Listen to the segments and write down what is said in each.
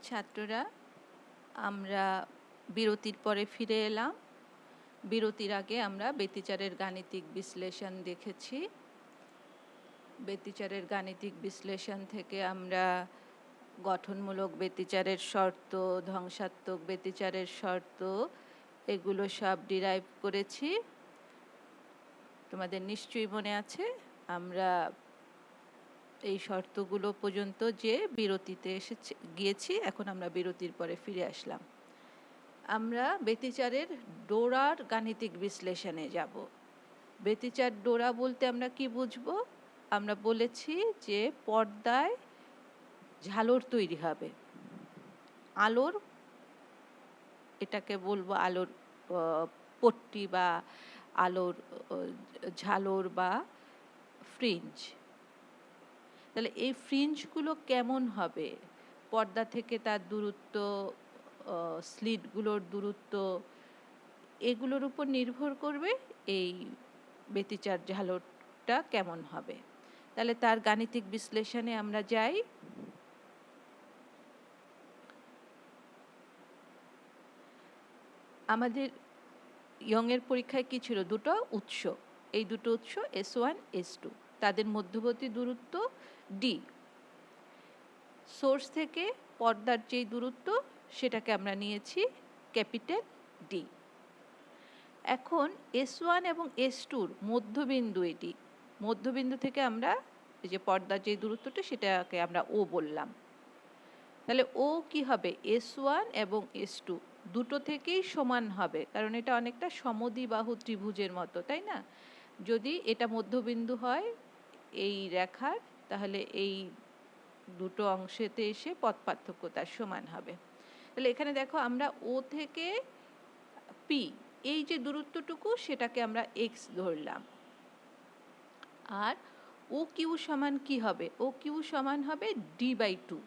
ছাত্ররা, আমরা বিরতির পরে ফিরে এলাম। বিরতির আগে আমরা ব্যতিচারের গাণিতিক বিশ্লেষণ দেখেছি। ব্যতিচারের গাণিতিক বিশ্লেষণ থেকে আমরা গঠনমূলক ব্যতিচারের শর্ত, ধ্বংসাত্মক ব্যতিচারের শর্ত, এগুলো সব ডিরাইভ করেছি। তোমাদের নিশ্চয়ই মনে আছে আমরা এই শর্তগুলো পর্যন্ত যে বিরতিতে গিয়েছি। এখন আমরা বিরতির পরে ফিরে আসলাম। আমরা ব্যতিচারের ডোরার গাণিতিক বিশ্লেষণে যাব। ব্যতিচার ডোরা বলতে আমরা কি বুঝবো? আমরা বলেছি যে পর্দায় ঝালর তৈরি হবে, আলোর, এটাকে বলবো আলোর পট্টি বা আলোর ঝালর বা ফ্রিঞ্জ। তাহলে এই ফ্রিঞ্জগুলো কেমন হবে, পর্দা থেকে তার দূরত্ব, স্লিটগুলোর দূরত্ব, এগুলোর উপর নির্ভর করবে এই ব্যতিচার ঝালরটা কেমন হবে। তাহলে তার গাণিতিক বিশ্লেষণে আমরা যাই। আমাদের ইয়ংয়ের পরীক্ষায় কি ছিল? দুটো উৎস, এই দুটো উৎস S1 S2, তাদের মধ্যবর্তী দূরত্ব D। সোর্স থেকে পর্দার যেই দূরত্ব সেটাকে আমরা নিয়েছি ক্যাপিটাল D। এখন S1 এবং S2র মধ্যবিন্দু এটি। মধ্যবিন্দু থেকে আমরা এই যে পর্দার যে দূরত্বটা সেটাকে আমরা O বললাম। তাহলে O কি হবে? S1 এবং S2 দুটো থেকেই সমান হবে, কারণ এটা অনেকটা সমদ্বিবাহু ত্রিভুজের মতো, তাই না? যদি এটা মধ্যবিন্দু হয় এই রেখার, তাহলে এই দুটো অংশেতে এসে পথ পার্থক্য তার সমান হবে। তাহলে এখানে দেখো আমরা O থেকে P এই যে দূরত্বটুকু সেটাকে আমরা x ধরলাম। আর ও কিউ সমান কি হবে? ও কিউ সমান হবে d/2,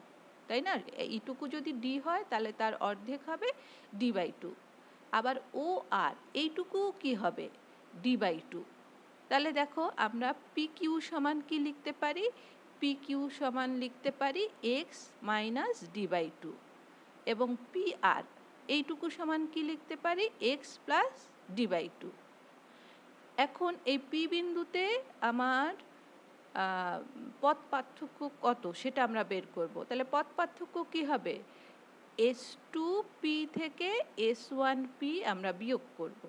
তাই না? এইটুকু যদি d হয় তাহলে তার অর্ধেক হবে d/2। আবার ও আর এইটুকু কি হবে? d/2। তাহলে দেখো আমরা পি কিউ সমান কি লিখতে পারি? পি কিউ সমান লিখতে পারি x - d/2, এবং পি আর এইটুকু সমান কি লিখতে পারি? x + d/2। এখন এই পি বিন্দুতে আমার পথ পার্থক্য কত সেটা আমরা বের করব। তাহলে পথ পার্থক্য কি হবে? S2P থেকে S1P আমরা বিয়োগ করব,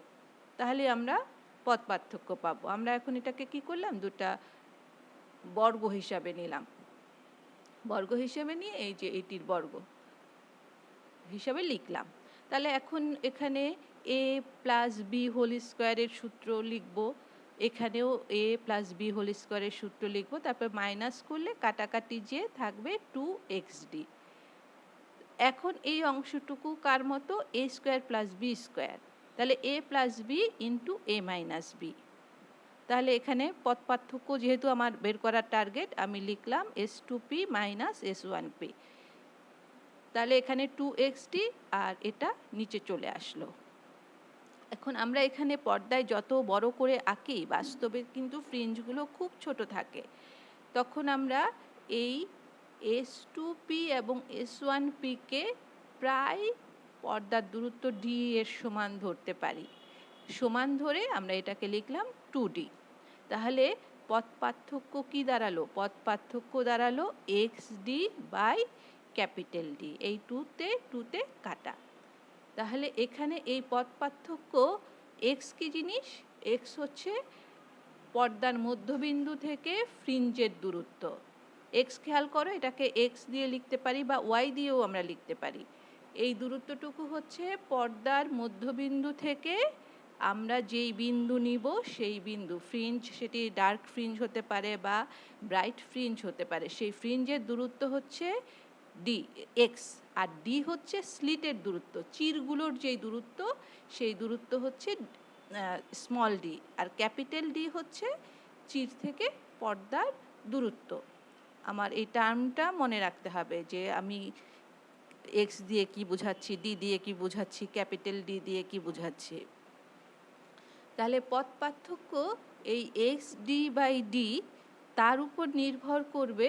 তাহলে আমরা পথ পার্থক্য পাবো। আমরা এখন এটাকে কি করলাম? দুটা বর্গ হিসাবে নিলাম। বর্গ হিসাবে নিয়ে এই যে এটির বর্গ হিসাবে লিখলাম। তাহলে এখন এখানে a + b হোল স্কোয়ারের সূত্র লিখব, এখানেও a + b হোল স্কোয়ারের সূত্র লিখব, তারপর মাইনাস করলে কাটাকাটি যে থাকবে 2xd। এখন এই অংশটুকু কার মতো? a² + b²। তাহলে a + b × a - b। তাহলে এখানে পথ পার্থক্য যেহেতু আমার বের করার টার্গেট, আমি লিখলাম S2P - S1P। তাহলে এখানে 2xd আর এটা নিচে চলে আসলো। এখন আমরা এখানে পর্দায় যত বড় করে আঁকি, বাস্তবে কিন্তু ফ্রিঞ্জগুলো খুব ছোট থাকে। তখন আমরা এই S2P এবং S1P কে প্রায় পর্দার দূরত্ব d এর সমান ধরতে পারি। সমান ধরে আমরা এটাকে লিখলাম 2d। তাহলে পথ পার্থক্য কি দাঁড়ালো? পথ পার্থক্য দাঁড়ালো xd/D। এই 2 তে কাটা। তাহলে এখানে এই পথ পার্থক্য x কি জিনিস? x হচ্ছে পর্দার মধ্যবিন্দু থেকে ফ্রিঞ্জের দূরত্ব। x খেয়াল করো, এটাকে x দিয়ে লিখতে পারি বা y দিয়েও আমরা লিখতে পারি। এই দূরত্বটুকু হচ্ছে পর্দার মধ্যবিন্দু থেকে আমরা যেই বিন্দু নিব সেই বিন্দু, ফ্রিঞ্জ সেটি ডার্ক ফ্রিঞ্জ হতে পারে বা ব্রাইট ফ্রিঞ্জ হতে পারে, সেই ফ্রিঞ্জের দূরত্ব হচ্ছে x, আর d হচ্ছে স্লিটের দূরত্ব, চিরগুলোর যেই দূরত্ব সেই দূরত্ব হচ্ছে স্মল d, আর ক্যাপিটাল D হচ্ছে চির থেকে পর্দার দূরত্ব। আমার এই টার্মটা মনে রাখতে হবে যে আমি x দিয়ে কি বোঝাচ্ছি, d দিয়ে কি বোঝাচ্ছি, ক্যাপিটাল D দিয়ে কি বোঝাচ্ছি। তাহলে পথ পার্থক্য এই xd/d তার উপর নির্ভর করবে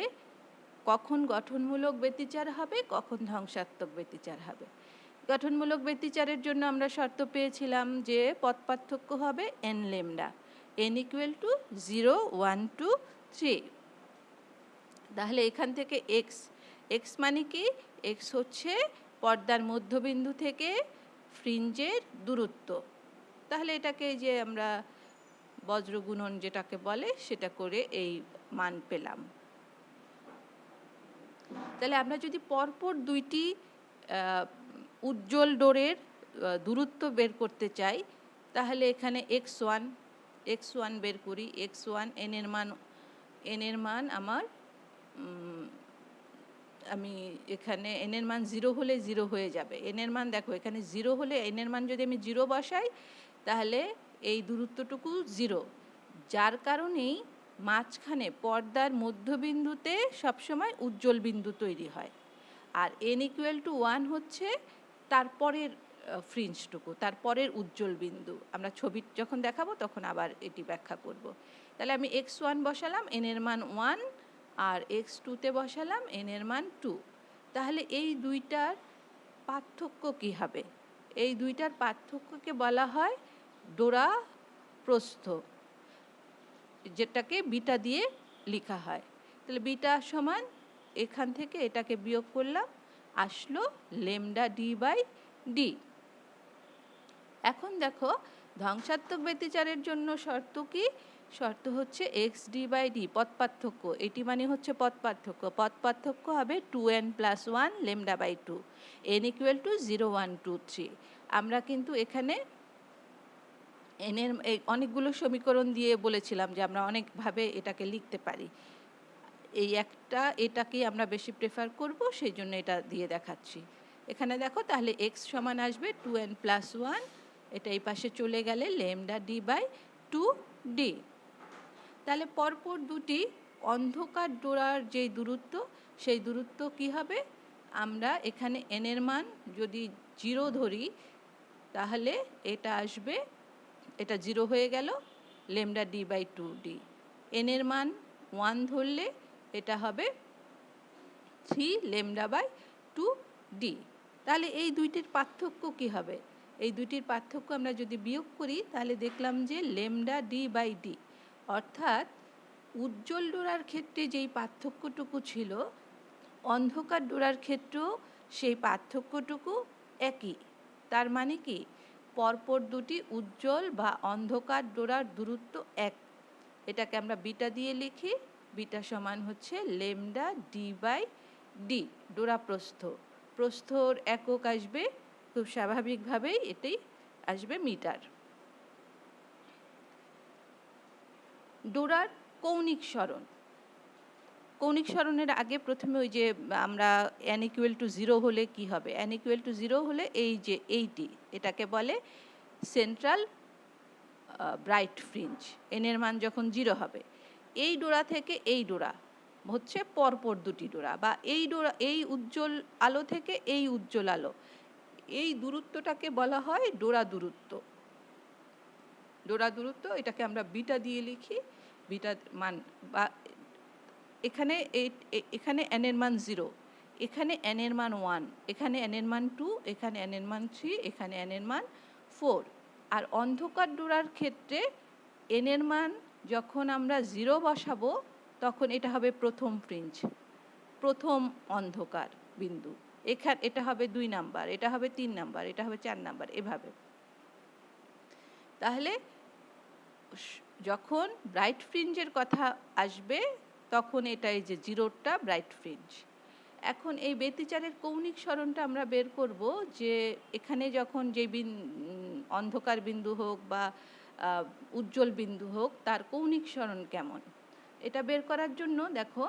কখন গঠনমূলক ব্যতিচার হবে, কখন ধ্বংসাত্মক ব্যতিচার হবে। গঠনমূলক ব্যতিচারের জন্য আমরা শর্ত পেয়েছিলাম যে পথ পার্থক্য হবে n lambda, n equal to 0, 1, 2, 3। তাহলে এখান থেকে এক্স, এক্স মানে কি, এক্স হচ্ছে পর্দার মধ্যবিন্দু থেকে ফ্রিঞ্জের দূরত্ব। তাহলে এটাকে যে আমরা বজ্রগুণন যেটাকে বলে সেটা করে এই মান পেলাম। তাহলে আমরা যদি পরপর দুইটি উজ্জ্বল ডোরের দূরত্ব বের করতে চাই, তাহলে এখানে x1 বের করি। x1 n এর মান আমার আমি এখানে n এর মান 0 হলে 0 হয়ে যাবে। n এর মান দেখো এখানে 0 হলে n এর মান যদি আমি 0 বসাই তাহলে এই দূরত্বটুকু 0, যার কারণেই মাঝখানে পর্দার মধ্যবিন্দুতে সবসময় উজ্জ্বল বিন্দু তৈরি হয়। আর n ইকুয়াল টু 1 হচ্ছে তারপরের ফ্রিঞ্জটুকু, তারপরের উজ্জ্বল বিন্দু। আমরা ছবি যখন দেখাবো তখন আবার এটি ব্যাখ্যা করব। তাহলে আমি x1 বসালাম, n এর মান 1, আর x2তে বসালাম n এর মান 2। তাহলে এই দুইটার পার্থক্য কী হবে? এই দুইটার পার্থক্যকে বলা হয় ডোরা প্রস্থ, যেটাকে বিটা দিয়ে লেখা হয়। তাহলে বিটা সমান এখান থেকে এটাকে বিয়োগ করলাম, আসলো ল্যামডা ডি বাই ডি। এখন দেখো ধ্বংসাত্মক ব্যতিচারের জন্য শর্ত কি? শর্ত হচ্ছে এক্স ডি বাই ডি, পথ পার্থক্য। এটি মানে হচ্ছে পথ পার্থক্য। পথ পার্থক্য হবে 2n + 1 lambda by 2, n equal to 0, 1, 2, 3। আমরা কিন্তু এখানে n এর অনেকগুলো সমীকরণ দিয়ে বলেছিলাম যে আমরা অনেকভাবে এটাকে লিখতে পারি। এই এটাকেই আমরা বেশি প্রেফার করব, সেই জন্য এটা দিয়ে দেখাচ্ছি। এখানে দেখো তাহলে x সমান আসবে 2n + 1, এটা এই পাশে চলে গেলে ল্যামডা ডি বাই 2d। তাহলে পরপর দুটি অন্ধকার ডোরার যেই দূরত্ব, সেই দূরত্ব কি হবে? আমরা এখানে n এর মান যদি 0 ধরি তাহলে এটা আসবে, এটা 0 হয়ে গেল lambda D by 2d। n এর মান 1 ধরলে এটা হবে 3 ল্যামডা বাই 2d। তাহলে এই দুইটির পার্থক্য কি হবে? এই দুইটির পার্থক্য আমরা যদি বিয়োগ করি তাহলে দেখলাম যে ল্যামডা ডি বাই ডি, অর্থাৎ উজ্জ্বল ডোরার ক্ষেত্রে যেই পার্থক্যটুকু ছিল, অন্ধকার ডোরার ক্ষেত্রেও সেই পার্থক্যটুকু একই। তার মানে কি, পরপর দুটি উজ্জ্বল বা অন্ধকার ডোরার দূরত্ব এক। এটাকে আমরা বিটা দিয়ে লিখি। বিটা সমান হচ্ছে ল্যামডা ডি বাই ডি, ডোরা প্রস্থ। প্রস্থর একক আসবে খুব স্বাভাবিকভাবেই, এটাই আসবে মিটার। ডোরার কৌণিক সরণ। কৌণিক সরণের আগে প্রথমে ওই যে আমরা n ইকুয়াল টু 0 হলে কি হবে? n ইকুয়াল টু 0 হলে এই যে এইটি, এটাকে বলে সেন্ট্রাল ব্রাইট ফ্রিঞ্জ। n এর মান যখন 0 হবে, এই ডোরা থেকে এই ডোরা হচ্ছে পরপর দুটি ডোরা, বা এই ডোরা, এই উজ্জ্বল আলো থেকে এই উজ্জ্বল আলো, এই দূরত্বটাকে বলা হয় ডোরা দূরত্ব। ডোরা দূরত্ব, এটাকে আমরা বিটা দিয়ে লিখি। বিটার মান বা এখানে এখানে n এর মান 0, এখানে n এর মান 1, এখানে n এর মান 2, এখানে n এর মান 3, এখানে n এর মান 4। আর অন্ধকার ডোরার ক্ষেত্রে n এর মান যখন আমরা 0 বসাবো তখন এটা হবে প্রথম ফ্রিঞ্জ, প্রথম অন্ধকার বিন্দু। এটা হবে 2 নাম্বার, এটা হবে 3 নাম্বার, এটা হবে 4 নাম্বার, এভাবে। তাহলে যখন ব্রাইট ফ্রিঞ্জের কথা আসবে তখন এটাই যে 0টা ব্রাইট ফ্রিঞ্জ। এখন এই ব্যতিচারের কৌণিক সরণটা আমরা বের করব যে এখানে যখন যে অন্ধকার বিন্দু হোক বা উজ্জ্বল বিন্দু হোক, তার কৌণিক সরণ কেমন, এটা বের করার জন্য দেখো,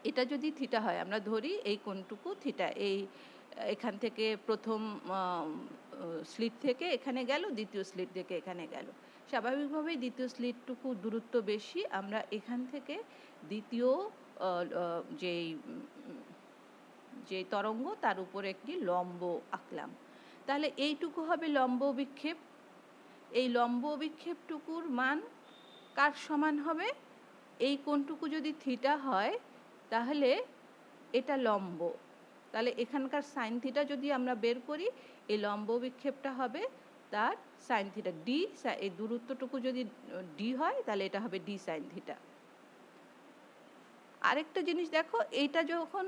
এটা যদি থিটা হয়, আমরা ধরি এই কোণটুকু থিটা, এখান থেকে প্রথম স্লিট থেকে এখানে গেল, দ্বিতীয় স্লিট থেকে এখানে গেল। স্বাভাবিকভাবেই দ্বিতীয় স্লিটটুকু দূরত্ব বেশি, আমরা এখান থেকে দ্বিতীয় যে তরঙ্গ তার উপরে একটি লম্ব আঁকলাম। তাহলে এইটুকু হবে লম্ব বিক্ষেপ। এই লম্ব বিক্ষেপটুকুর মান কার সমান হবে? এই কোণটুকু যদি থিটা হয় তাহলে এটা লম্ব, তাহলে এখানকার সাইন থিটা যদি আমরা বের করি, এই লম্ব বিক্ষেপটা হবে তার সাইন থিটা ডি, এই দূরত্বটুকু যদি ডি হয় তাহলে এটা হবে ডি সাইন থিটা। আরেকটা জিনিস দেখো, এইটা যখন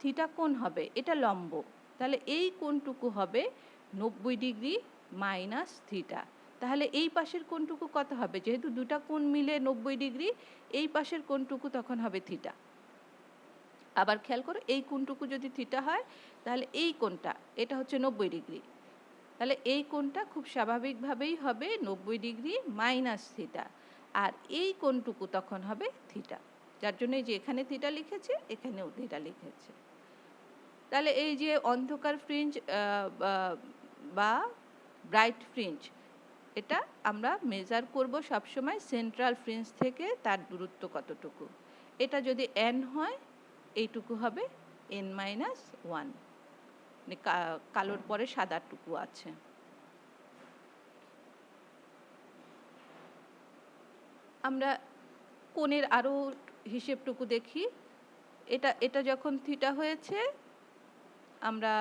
থিটা কোণ হবে, এটা লম্ব, তাহলে এই কোণটুকু হবে 90° মাইনাস থিটা। তাহলে এই পাশের কোণটুকু কত হবে? যেহেতু দুটা কোণ মিলে 90°, এই পাশের কোণটুকু তখন হবে থিটা। আবার খেয়াল করো, এই কোণটুকু যদি থিটা হয় তাহলে এই কোণটা, এটা হচ্ছে 90°, তাহলে এই কোণটা খুব স্বাভাবিকভাবেই হবে 90° মাইনাস থিটা, আর এই কোণটুকু তখন হবে থিটা। যার জন্য এই যে এখানে থিটা লিখেছে, এখানেও থিটা লিখেছে। তাহলে এই যে অন্ধকার ফ্রিঞ্জ বা ব্রাইট ফ্রিঞ্জ, এটা আমরা মেজার করব সবসময় সেন্ট্রাল ফ্রিঞ্জ থেকে তার দূরত্ব কতটুকু। এটা যদি n হয়, এইটুকু হবে n-1, মানে কালোর পরে সাদাটুকু আছে। আমরা কোণের আরও হিসেবটুকু দেখি। এটা যখন থিটা হয়েছে, আমরা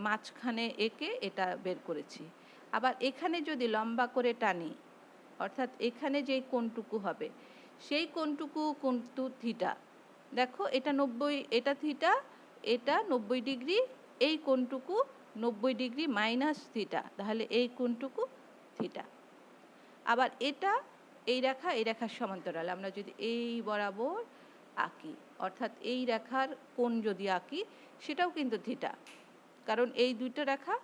মাঝখানে এঁকে এটা বের করেছি। আবার এখানে যদি লম্বা করে টানি, অর্থাৎ এখানে যেই কোণটুকু হবে সেই কোণটুকু কিন্তু থিটা। দেখো এটা 90, এটা থিটা, এটা 90°, এই কোণটুকু 90° মাইনাস থিটা, তাহলে এই কোণটুকু থিটা। আবার এটা এই রেখার সমান্তরাল, আমরা যদি এই বরাবর আঁকি, অর্থাৎ এই রেখার কোণ যদি আঁকি, সেটাও কিন্তু থিটা, কারণ এই দুটো রেখা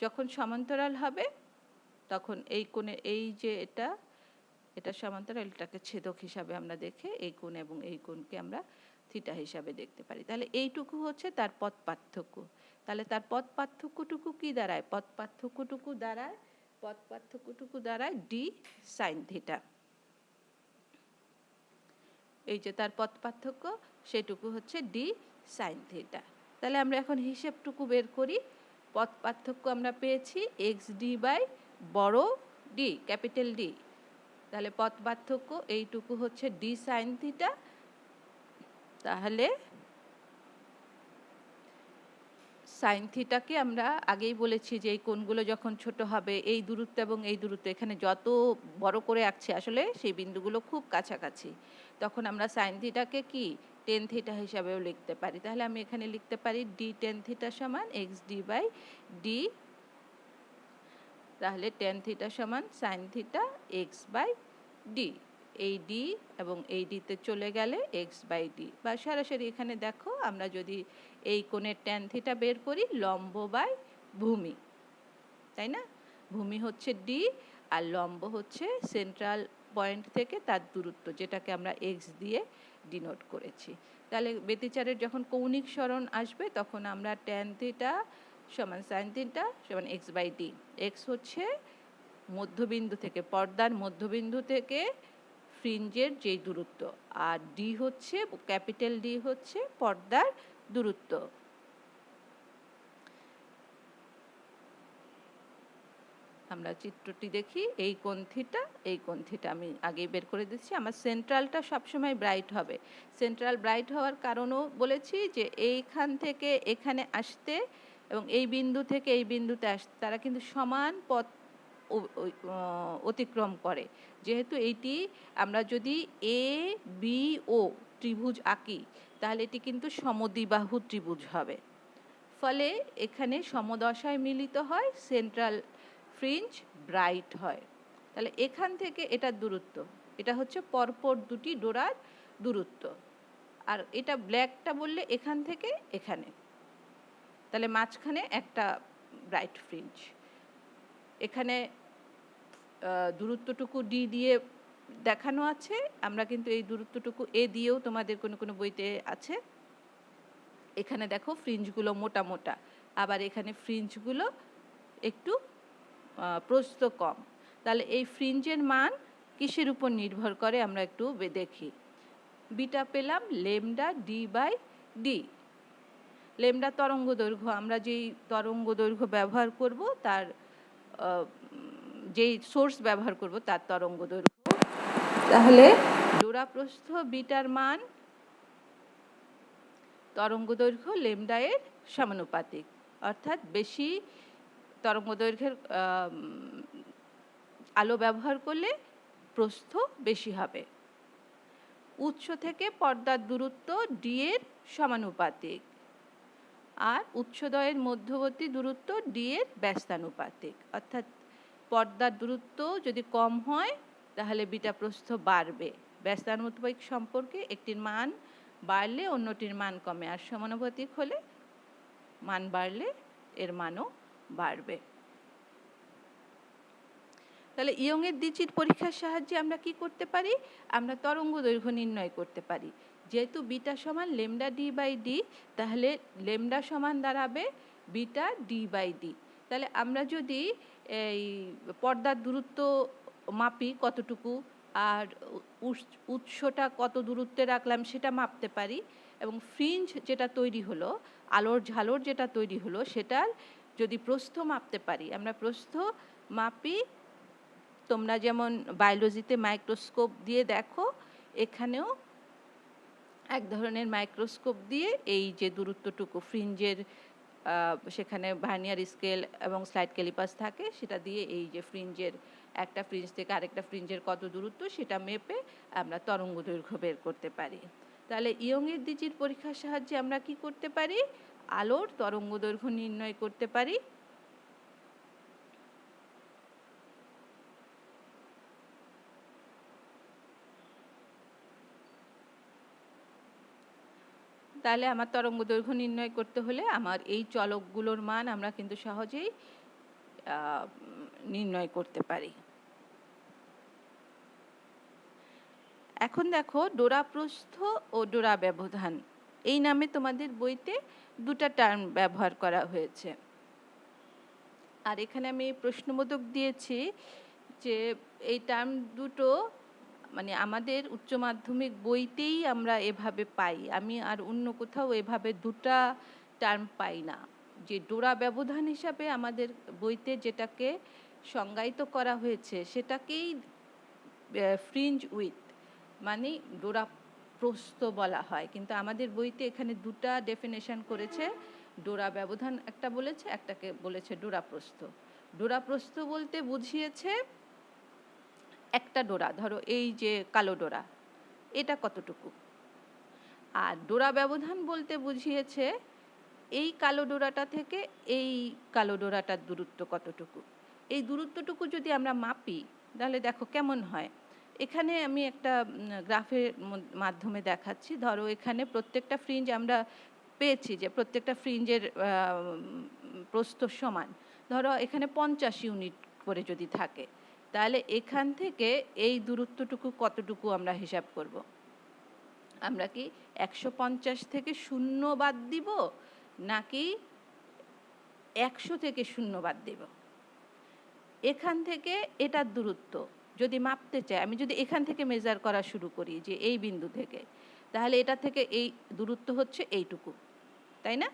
যখন সমান্তরাল হবে তখন এই কোণে, এই যে এটা সমান্তরাল, এটাকে ছেদক হিসাবে আমরা দেখে এই কোণ এবং এই কোণকে আমরা থিটা হিসাবে দেখতে পারি। তাহলে এইটুকু হচ্ছে তার পথ পার্থক্য। তাহলে তার পথ পার্থক্যটুকু কি দাঁড়ায়? পথ পার্থক্যটুকু দাঁড়ায় ডি সাইন থিটা। এই যে তার পথ পার্থক্য, সেটুকু হচ্ছে ডি সাইন থিটা। তাহলে আমরা এখন হিসেবটুকু বের করি। পথ পার্থক্য আমরা পেয়েছি এক্স ডি বাই বড় ডি, ক্যাপিটাল ডি। তাহলে পথ পার্থক্য এইটুকু হচ্ছে ডি সাইন থিটা। তাহলে সাইন থিটাকে আমরা আগেই বলেছি যে এই কোণগুলো যখন ছোট হবে, এই দূরত্ব এবং এই দূরত্ব এখানে যত বড় করে আঁকছে, আসলে সেই বিন্দুগুলো খুব কাছাকাছি, তখন আমরা সাইন থিটাকে কি টেন থিটা হিসাবেও লিখতে পারি। তাহলে আমি এখানে লিখতে পারি ডি টেন থিটা সমান এক্স ডি বাই ডি। তাহলে টেন থিটা সমান sine theta x by d. এই ডি এবং এই ডিতে চলে গেলে এক্স বাই ডি, বা সরাসরি এখানে দেখো, আমরা যদি এই কোণের ট্যান থিটা বের করি লম্ব বাই ভূমি, তাই না? ভূমি হচ্ছে ডি আর লম্ব হচ্ছে সেন্ট্রাল পয়েন্ট থেকে তার দূরত্ব, যেটাকে আমরা এক্স দিয়ে ডিনোট করেছি। তাহলে ব্যতিচারের যখন কৌণিক সরণ আসবে, তখন আমরা ট্যান থিটা সমান সাইন থিটা সমান এক্স বাই ডি। এক্স হচ্ছে মধ্যবিন্দু থেকে, পর্দার মধ্যবিন্দু থেকে ফ্রিঞ্জের যেই দূরত্ব, আর ডি হচ্ছে, ক্যাপিটাল ডি হচ্ছে পর্দার দূরত্ব। আমরা চিত্রটি দেখি, এই কোণ থিটা, এই কোণ থিটা আমি আগেই বের করে দিচ্ছি। আমার সেন্ট্রালটা সবসময় ব্রাইট হবে। সেন্ট্রাল ব্রাইট হওয়ার কারণও বলেছি যে এইখান থেকে এখানে আসতে এবং এই বিন্দু থেকে এই বিন্দুতে আসতে তারা কিন্তু সমান পথ অতিক্রম করে। যেহেতু এইটি আমরা যদি এ বি ও ত্রিভুজ আঁকি, তাহলে এটি কিন্তু সমদ্বিবাহু ত্রিভুজ হবে। ফলে এখানে সমদশায় মিলিত হয়, সেন্ট্রাল ফ্রিঞ্জ ব্রাইট হয়। তাহলে এখান থেকে এটার দূরত্ব, এটা হচ্ছে পরপর দুটি ডোরার দূরত্ব, আর এটা ব্ল্যাকটা বললে এখান থেকে এখানে, তাহলে মাঝখানে একটা ব্রাইট ফ্রিঞ্জ। এখানে দূরত্বটুকু ডি দিয়ে দেখানো আছে, আমরা কিন্তু এই দূরত্বটুকু এ দিয়েও তোমাদের কোনো কোনো বইতে আছে। এখানে দেখো ফ্রিঞ্জগুলো মোটা মোটা, আবার এখানে ফ্রিঞ্জগুলো একটু প্রস্থ কম। তাহলে এই ফ্রিঞ্জের মান কিসের উপর নির্ভর করে আমরা একটু দেখি। বিটা পেলাম lambda d by d. Lambda তরঙ্গ দৈর্ঘ্য, আমরা যেই তরঙ্গ দৈর্ঘ্য ব্যবহার করব তার যেই সোর্স ব্যবহার করব তার তরঙ্গ দৈর্ঘ্য। তাহলে ডোরা প্রস্থ বিটার মান তরঙ্গদৈর্ঘ্য ল্যামডা এর সমানুপাতিক, অর্থাৎ বেশি তরঙ্গদৈর্ঘ্যের আলো ব্যবহার করলে প্রস্থ বেশি হবে। উৎস থেকে পর্দার দূরত্ব ডি এর সমানুপাতিক, আর উৎসদ্বয়ের মধ্যবর্তী দূরত্ব ডি এর ব্যস্তানুপাতিক। অর্থাৎ পর্দার দূরত্ব যদি কম হয় তাহলে বিটা প্রস্থ বাড়বে। ব্যস্তানুপাতিক সম্পর্কে একটির মান বাড়লে অন্যটির মান কমে, আর সমানুপাতিক হলে মান বাড়লে এর মানও বাড়বে। তাহলে ইয়ংয়ের দ্বিচির পরীক্ষার সাহায্যে আমরা কি করতে পারি? আমরা তরঙ্গ দৈর্ঘ্য নির্ণয় করতে পারি। যেহেতু বিটা সমান ল্যামডা ডি বাই ডি, তাহলে ল্যামডা সমান দাঁড়াবে বিটা ডি বাই ডি। তাহলে আমরা যদি এই পর্দার দূরত্ব মাপি কতটুকু, আর উৎসটা কত দূরত্বে রাখলাম সেটা মাপতে পারি, এবং ফ্রিঞ্জ যেটা তৈরি হলো, আলোর ঝালর যেটা তৈরি হলো, সেটার যদি প্রস্থ মাপতে পারি, আমরা প্রস্থ মাপি। তোমরা যেমন বায়োলজিতে মাইক্রোস্কোপ দিয়ে দেখো, এখানেও এক ধরনের মাইক্রোস্কোপ দিয়ে এই যে দূরত্বটুকু ফ্রিঞ্জের, সেখানে ভার্নিয়ার স্কেল এবং স্লাইড ক্যালিপাস থাকে, সেটা দিয়ে এই যে ফ্রিঞ্জের একটা ফ্রিঞ্জ থেকে আরেকটা ফ্রিঞ্জের কত দূরত্ব সেটা মেপে আমরা তরঙ্গ দৈর্ঘ্য বের করতে পারি। তাহলে ইয়ংয়ের দ্বিচির পরীক্ষার সাহায্যে আমরা কি করতে পারি? আলোর তরঙ্গ দৈর্ঘ্য নির্ণয় করতে পারি। তাহলে আমার তরঙ্গ দৈর্ঘ্য নির্ণয় করতে হলে আমার এই চলকগুলোর মান আমরা কিন্তু সহজেই নির্ণয় করতে পারি। এখন দেখো, ডোরা প্রস্থ ও ডোরা ব্যবধান এই নামে তোমাদের বইতে দুটা টার্ম ব্যবহার করা হয়েছে, আর এখানে আমি প্রশ্নবোধক দিয়েছি যে এই টার্ম দুটো মানে আমাদের উচ্চ মাধ্যমিক বইতেই আমরা এভাবে পাই, আমি আর অন্য কোথাও এভাবে দুটা টার্ম পাই না। যে ডোরা ব্যবধান হিসাবে আমাদের বইতে যেটাকে সংজ্ঞায়িত করা হয়েছে সেটাকেই ফ্রিঞ্জ উইথ মানে ডোরা প্রস্থ বলা হয়, কিন্তু আমাদের বইতে এখানে দুটা ডেফিনেশন করেছে। ডোরা ব্যবধান একটা বলেছে, একটাকে বলেছে ডোরা প্রস্থ। ডোরা প্রস্থ বলতে বুঝিয়েছে একটা ডোরা, ধরো এই যে কালো ডোরা, এটা কতটুকু। আর ডোরা ব্যবধান বলতে বুঝিয়েছে এই কালো ডোরাটা থেকে এই কালো ডোরাটার দূরত্ব কতটুকু। এই দূরত্বটুকু যদি আমরা মাপি তাহলে দেখো কেমন হয়। এখানে আমি একটা গ্রাফের মাধ্যমে দেখাচ্ছি। ধরো এখানে প্রত্যেকটা ফ্রিঞ্জ আমরা পেয়েছি যে প্রত্যেকটা ফ্রিঞ্জের প্রস্থ সমান। ধরো এখানে 50 ইউনিট করে যদি থাকে, তাহলে এখান থেকে এই দূরত্বটুকু কতটুকু আমরা হিসাব করব। আমরা কি 150 থেকে 0 বাদ দিব, নাকি 100 থেকে 0 বাদ দেব? এখান থেকে এটার দূরত্ব যদি মাপতে চাই, আমি যদি এখান থেকে মেজার করা শুরু করি যে এই বিন্দু থেকে, তাহলে এটা থেকে এই দূরত্ব হচ্ছে এইটুকু, তাই না?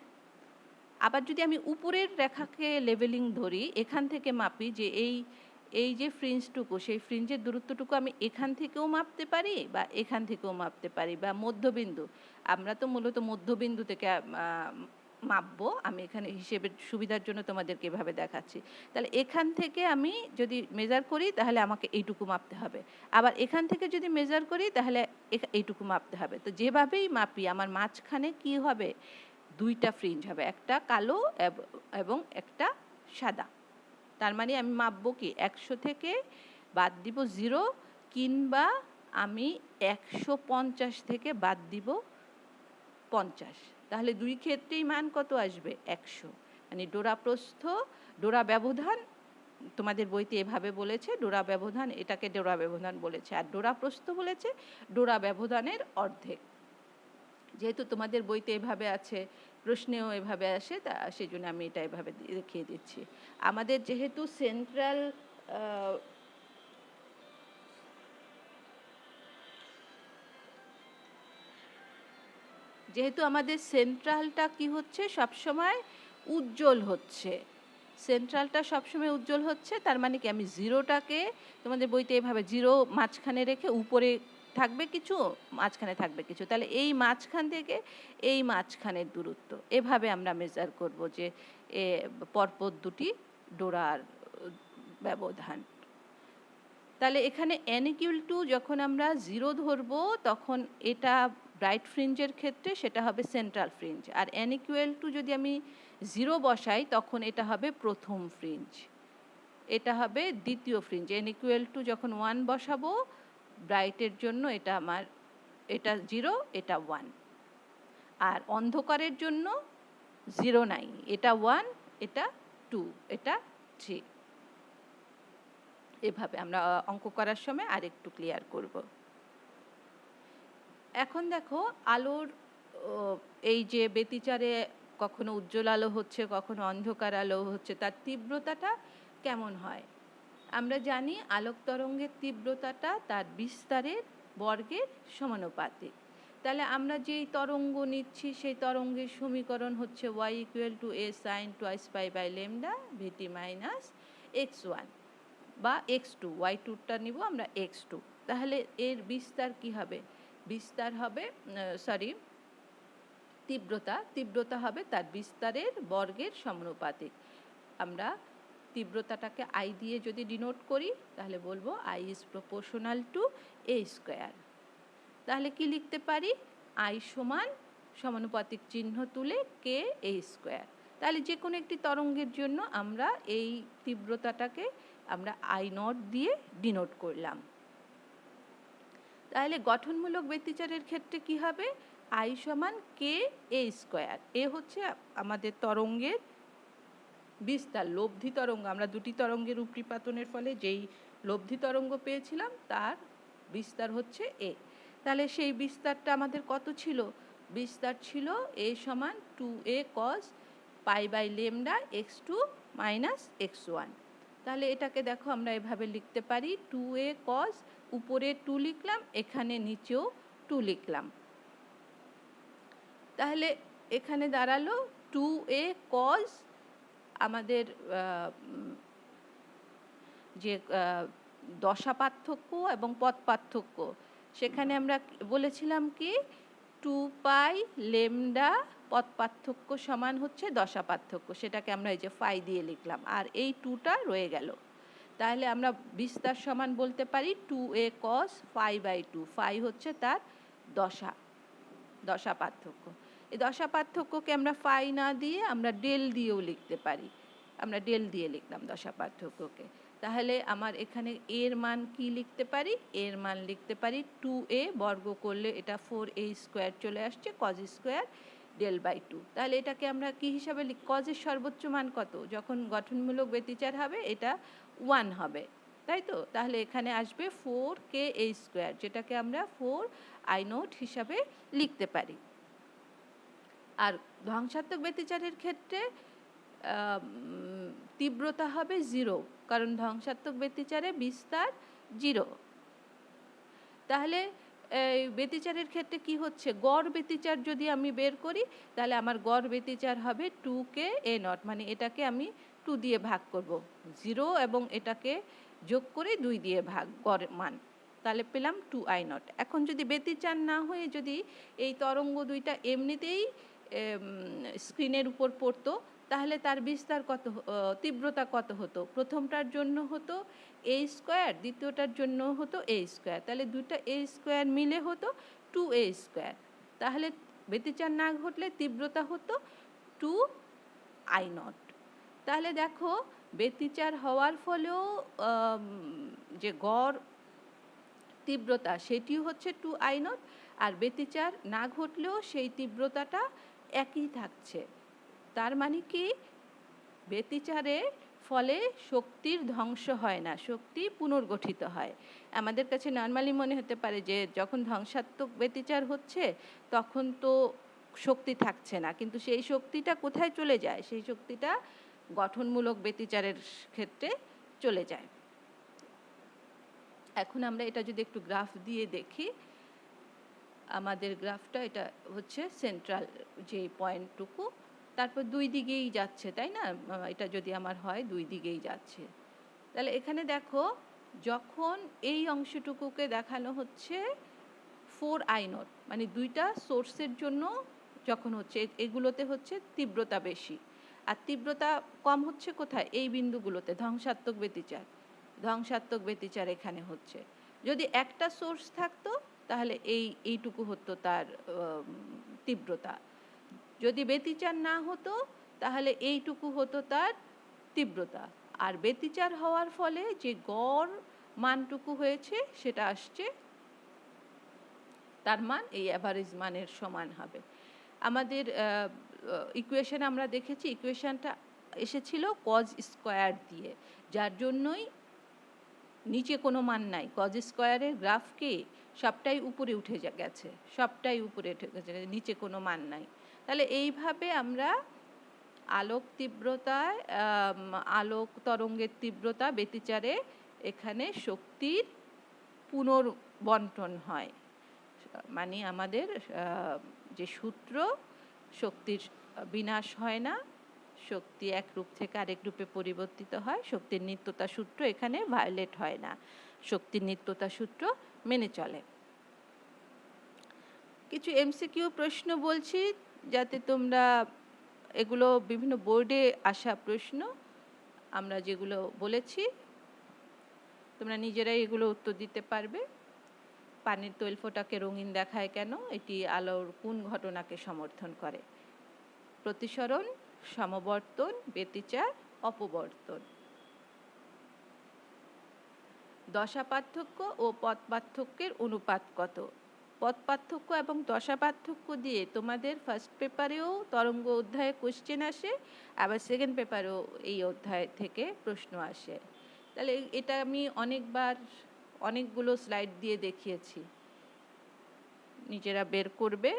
আবার যদি আমি উপরের রেখাকে লেভেলিং ধরি, এখান থেকে মাপি যে এই যে ফ্রিঞ্জটুকু, সেই ফ্রিঞ্জের দূরত্বটুকু আমি এখান থেকেও মাপতে পারি বা এখান থেকেও মাপতে পারি, বা মধ্যবিন্দু, আমরা তো মূলত মধ্যবিন্দু থেকে মাপবো। আমি এখানে হিসেবের সুবিধার জন্য তোমাদেরকে এভাবে দেখাচ্ছি। তাহলে এখান থেকে আমি যদি মেজার করি তাহলে আমাকে এইটুকু মাপতে হবে, আবার এখান থেকে যদি মেজার করি তাহলে এইটুকু মাপতে হবে। তো যেভাবেই মাপি আমার মাঝখানে কি হবে? দুইটা ফ্রিঞ্জ হবে, একটা কালো এবং একটা সাদা। তার মানে আমি মাপবো কি 100 থেকে বাদ দিব 0, কিংবা আমি 150 থেকে বাদ দিব 50। তাহলে দুই ক্ষেত্রেই মান কত আসবে? 100। মানে ডোরা প্রস্থ, ডোরা ব্যবধান তোমাদের বইতে এভাবে বলেছে, ডোরা ব্যবধান, এটাকে ডোরা ব্যবধান বলেছে, আর ডোরা প্রস্থ বলেছে ডোরা ব্যবধানের অর্ধেক। যেহেতু তোমাদের বইতে এভাবে আছে, প্রশ্নেও এভাবে আসে, তা সেই জন্য আমি এটা এভাবে দেখিয়ে দিচ্ছি। আমাদের যেহেতু সেন্ট্রালটা কি হচ্ছে সবসময় উজ্জ্বল হচ্ছে, সেন্ট্রালটা সবসময় উজ্জ্বল হচ্ছে। তার মানে কি আমি জিরোটাকে তোমাদের বইতে এভাবে জিরো মাঝখানে রেখে উপরে থাকবে কিছু, মাঝখানে থাকবে কিছু, তাহলে এই মাঝখান থেকে এই মাঝখানের দূরত্ব, এভাবে আমরা মেজার করব যে পরপর দুটি ডোরার ব্যবধান। তাহলে এখানে n = 2 যখন আমরা 0 ধরবো তখন এটা ব্রাইট ফ্রিঞ্জের ক্ষেত্রে সেটা হবে সেন্ট্রাল ফ্রিঞ্জ, আর n = যদি আমি 0 বসাই তখন এটা হবে প্রথম ফ্রিঞ্জ, এটা হবে দ্বিতীয় ফ্রিঞ্জ। n = যখন 1 বসাবো ব্রাইটের জন্য এটা আমার, এটা 0, এটা 1, আর অন্ধকারের জন্য 0 নাই, এটা 1, এটা 2, এটা 3। এভাবে আমরা অঙ্ক করার সময় আরেকটু ক্লিয়ার করব। এখন দেখো আলোর এই যে ব্যতিচারে কখনো উজ্জ্বল আলো হচ্ছে, কখনো অন্ধকার আলো হচ্ছে, তার তীব্রতাটা কেমন হয়? আমরা জানি আলোক তরঙ্গের তীব্রতাটা তার বিস্তারের বর্গের সমানুপাতিক। তাহলে আমরা যেই তরঙ্গ নিচ্ছি সেই তরঙ্গের সমীকরণ হচ্ছে y = a sin twice pi by lambda vt minus x1 বা x2, y2টা নিব আমরা x2। তাহলে এর বিস্তার কি হবে? বিস্তার হবে তীব্রতা হবে তার বিস্তারের বর্গের সমানুপাতিক। আমরা তীব্রতাটাকে i দিয়ে যদি ডিনোট করি তাহলে বলবো i is proportional to a square। তাহলে কি লিখতে পারি? i সমান সমানুপাতিক চিহ্ন তুলে k a square। তাহলে যে কোনো একটি তরঙ্গের জন্য আমরা এই তীব্রতাটাকে আমরা i0 দিয়ে ডিনোট করলাম। তাহলে গঠনমূলক ব্যতিচারের ক্ষেত্রে কি হবে? i সমান k a square। এ হচ্ছে আমাদের তরঙ্গের বিস্তার, লব্ধি তরঙ্গ। আমরা দুটি তরঙ্গের উপরিপাতনের ফলে যেই লব্ধি তরঙ্গ পেয়েছিলাম তার বিস্তার হচ্ছে a। তাহলে সেই বিস্তারটা আমাদের কত ছিল? বিস্তার ছিল a সমান 2a cos pi by lambda x2 minus x1। তাহলে এটাকে দেখো আমরা এভাবে লিখতে পারি 2a cos, উপরে 2 লিখলাম, এখানে নিচেও 2 লিখলাম। তাহলে এখানে দাঁড়ালো 2a cos আমাদের যে দশা পার্থক্য এবং পথ পার্থক্য, সেখানে আমরা বলেছিলাম কি 2 পাই লেমডা পথ পার্থক্য সমান হচ্ছে দশা পার্থক্য, সেটাকে আমরা এই যে ফাই দিয়ে লিখলাম, আর এই 2টা রয়ে গেল। তাহলে আমরা বিস্তার সমান বলতে পারি 2a cos phi by 2। Phi হচ্ছে তার দশা পার্থক্য। এই দশা পার্থক্যকে আমরা ফাই না দিয়ে আমরা ডেল দিয়েও লিখতে পারি। আমরা ডেল দিয়ে লিখলাম দশা পার্থক্যকে। তাহলে আমার এখানে এর মান কি লিখতে পারি? এর মান লিখতে পারি 2a বর্গ করলে এটা 4a স্কোয়ার চলে আসছে cos স্কোয়ার ডেল বাই 2। তাহলে এটাকে আমরা কি হিসাবে কজের সর্বোচ্চ মান কত? যখন গঠনমূলক ব্যতিচার হবে এটা 1 হবে, তাই তো? তাহলে এখানে আসবে 4k a স্কোয়ার, যেটাকে আমরা 4i0 হিসাবে লিখতে পারি। আর ধ্বংসাত্মক ব্যতিচারের ক্ষেত্রে তীব্রতা হবে 0, কারণ ধ্বংসাত্মক ব্যতিচারে বিস্তার 0। তাহলে ব্যতিচারের ক্ষেত্রে কি হচ্ছে? গড় ব্যতিচার যদি আমি বের করি তাহলে আমার গড় ব্যতিচার হবে 2k a0, মানে এটাকে আমি 2 দিয়ে ভাগ করব, 0 এবং এটাকে যোগ করে 2 দিয়ে ভাগ গড় মান, তাহলে পেলাম 2i0। এখন যদি ব্যতিচার না হয়ে যদি এই তরঙ্গ দুইটা এমনিতেই স্ক্রিনের উপর পড়তো তাহলে তার বিস্তার কত, তীব্রতা কত হতো? প্রথমটার জন্য হতো a স্কোয়ার, দ্বিতীয়টার জন্য হতো a স্কোয়ার, তাহলে দুটো a স্কোয়ার মিলে হতো 2a স্কোয়ার। তাহলে ব্যতিচার না ঘটলে তীব্রতা হতো 2i0। তাহলে দেখো ব্যতিচার হওয়ার ফলেও যে গড় তীব্রতা সেটিও হচ্ছে 2i0, আর ব্যতিচার না ঘটলেও সেই তীব্রতাটা একই থাকছে। তার মানে কি? ব্যতিচারের ফলে শক্তির ধ্বংস হয় না, শক্তি পুনর্গঠিত হয়। আমাদের কাছে নর্মালি মনে হতে পারে যে যখন ধ্বংসাত্মক ব্যতিচার হচ্ছে তখন তো শক্তি থাকছে না, কিন্তু সেই শক্তিটা কোথায় চলে যায়? সেই শক্তিটা গঠনমূলক ব্যতিচারের ক্ষেত্রে চলে যায়। এখন আমরা এটা যদি একটু গ্রাফ দিয়ে দেখি, আমাদের গ্রাফটা এটা হচ্ছে সেন্ট্রাল যে পয়েন্টটুকু, তারপর দুই দিকেই যাচ্ছে, তাই না? এটা যদি আমার হয় দুই দিকেই যাচ্ছে। তাহলে এখানে দেখো যখন এই অংশটুকুকে দেখানো হচ্ছে 4 I নট, মানে দুইটা সোর্সের জন্য যখন হচ্ছে এগুলোতে হচ্ছে তীব্রতা বেশি, আর তীব্রতা কম হচ্ছে কোথায়, এই বিন্দুগুলোতে ধ্বংসাত্মক ব্যতিচার। ধ্বংসাত্মক ব্যতিচার এখানে হচ্ছে। যদি একটা সোর্স থাকতো তাহলে এইটুকু হতো তার তীব্রতা। যদি ব্যতিচার না হতো তাহলে এইটুকু হতো তার তীব্রতা। আর ব্যতিচার হওয়ার ফলে যে গড় মানটুকু হয়েছে সেটা আসছে, তার মান এই অ্যাভারেজ মানের সমান হবে। আমাদের ইকুয়েশন আমরা দেখেছি, ইকুয়েশনটা এসেছিল কজ স্কোয়ার দিয়ে, যার জন্যই নিচে কোনো মান নাই। কজ স্কোয়ারের গ্রাফকে সবটাই উপরে উঠে গেছে, সবটাই উপরে উঠে গেছে, নিচে কোনো মান নাই। তাহলে এইভাবে আমরা আলোক তীব্রতায় আলোক তরঙ্গের তীব্রতা ব্যতিচারে এখানে শক্তির পুনর্বন্টন হয়। মানে আমাদের যে সূত্র, শক্তির বিনাশ হয় না, শক্তি এক রূপ থেকে আরেক রূপে পরিবর্তিত হয়। শক্তির নিত্যতা সূত্র এখানে ভায়োলেট হয় না, শক্তির নিত্যতা সূত্র মেনে চলে। কিছু এমসিকিউ প্রশ্ন বলছি, যাতে তোমরা এগুলো বিভিন্ন বোর্ডে আসা প্রশ্ন, আমরা যেগুলো বলেছি তোমরা নিজেরাই এগুলো উত্তর দিতে পারবে। পানির তৈল ফোঁটাকে রঙিন দেখায় কেন? এটি আলোর কোন ঘটনাকে সমর্থন করে? প্রতিসরণ, সমবর্তন, ব্যতিচার, অপবর্তন। দশা পার্থক্য ও পথ পার্থক্যের অনুপাত কত? পথ পার্থক্য এবং দশা পার্থক্য দিয়ে তোমাদের ফার্স্ট পেপারেও তরঙ্গ অধ্যায়ে কোশ্চেন আসে, আবার সেকেন্ড পেপারেও এই অধ্যায় থেকে প্রশ্ন আসে। তাহলে এটা আমি অনেকবার অনেকগুলো স্লাইড দিয়ে দেখিয়েছি, নিজেরা বের করবে।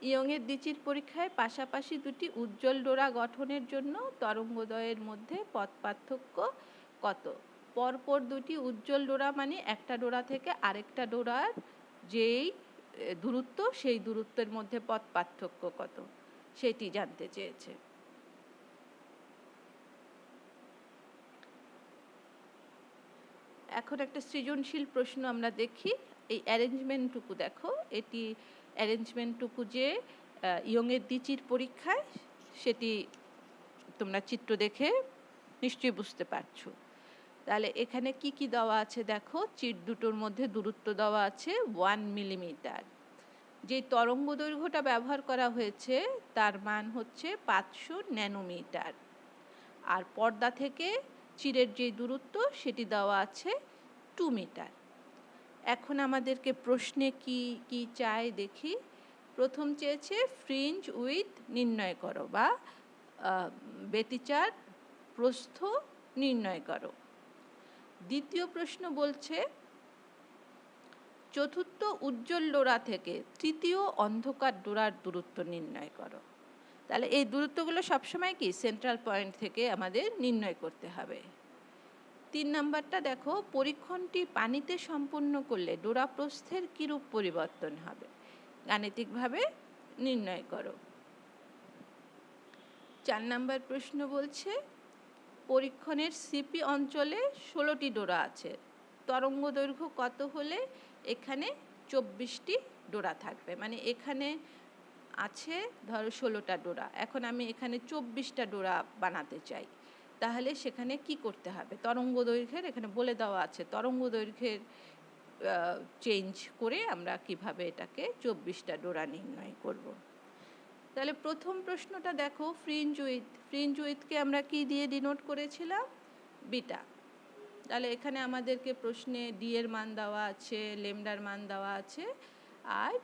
ইয়ংয়ের দ্বিচির পরীক্ষায় পাশাপাশি দুটি উজ্জ্বল ডোরা গঠনের জন্য তরঙ্গদ্বয়ের মধ্যে পথ পার্থক্য কত? পরপর দুটি উজ্জ্বল ডোরা মানে একটা ডোরা থেকে আরেকটা ডোরার যেই দূরত্ব, সেই দূরত্বের মধ্যে পথ পার্থক্য কত, সেটি জানতে চেয়েছে। এখন একটা সৃজনশীল প্রশ্ন আমরা দেখি। এই অ্যারেঞ্জমেন্টটুকু দেখো, এটি অ্যারেঞ্জমেন্টটুকু যে ইয়ংয়ের দ্বিচির পরীক্ষায়, সেটি তোমরা চিত্র দেখে নিশ্চয়ই বুঝতে পারছো। তাহলে এখানে কি কি দেওয়া আছে দেখো। চিট দুটোর মধ্যে দূরত্ব দেওয়া আছে 1 মিলিমিটার। যে তরঙ্গ দৈর্ঘ্যটা ব্যবহার করা হয়েছে তার মান হচ্ছে 500 ন্যানোমিটার। আর পর্দা থেকে চিরের যে দূরত্ব সেটি দেওয়া আছে 2 মিটার। এখন আমাদেরকে প্রশ্নে কি কি চায় দেখি। প্রথম চেয়েছে ফ্রিঞ্জ উইথ নির্ণয় করো, বা ব্যতিচার প্রস্থ নির্ণয় করো। দ্বিতীয় প্রশ্ন বলছে চতুর্থ উজ্জ্বল ডোরা থেকে তৃতীয় অন্ধকার ডোরার দূরত্ব নির্ণয় করো। তাহলে এই দূরত্বগুলো সবসময় কি সেন্ট্রাল পয়েন্ট থেকে আমাদের নির্ণয় করতে হবে। 3 নাম্বারটা দেখো, পরীক্ষণটি পানিতে সম্পন্ন করলে ডোরা প্রস্থের কিরূপ পরিবর্তন হবে, গাণিতিকভাবে নির্ণয় করো। 4 নাম্বার প্রশ্ন বলছে পরীক্ষণের সিপি অঞ্চলে 16টি ডোরা আছে, তরঙ্গ দৈর্ঘ্য কত হলে এখানে 24টি ডোরা থাকবে। মানে এখানে আছে ধরো 16টা ডোরা, এখন আমি এখানে 24টা ডোরা বানাতে চাই, তাহলে সেখানে কি করতে হবে? তরঙ্গ দৈর্ঘ্যের এখানে বলে দেওয়া আছে, তরঙ্গ দৈর্ঘ্যের চেঞ্জ করে আমরা কিভাবে এটাকে 24টা ডোরা নির্ণয় করব। তাহলে প্রথম প্রশ্নটা দেখো, ফ্রিঞ্জ উইথ। ফ্রিঞ্জ উইথকে আমরা কি দিয়ে ডিনোট করেছিলাম? বিটা। তাহলে এখানে আমাদেরকে প্রশ্নে ডি এর মান দেওয়া আছে, লেমডার মান দেওয়া আছে, আর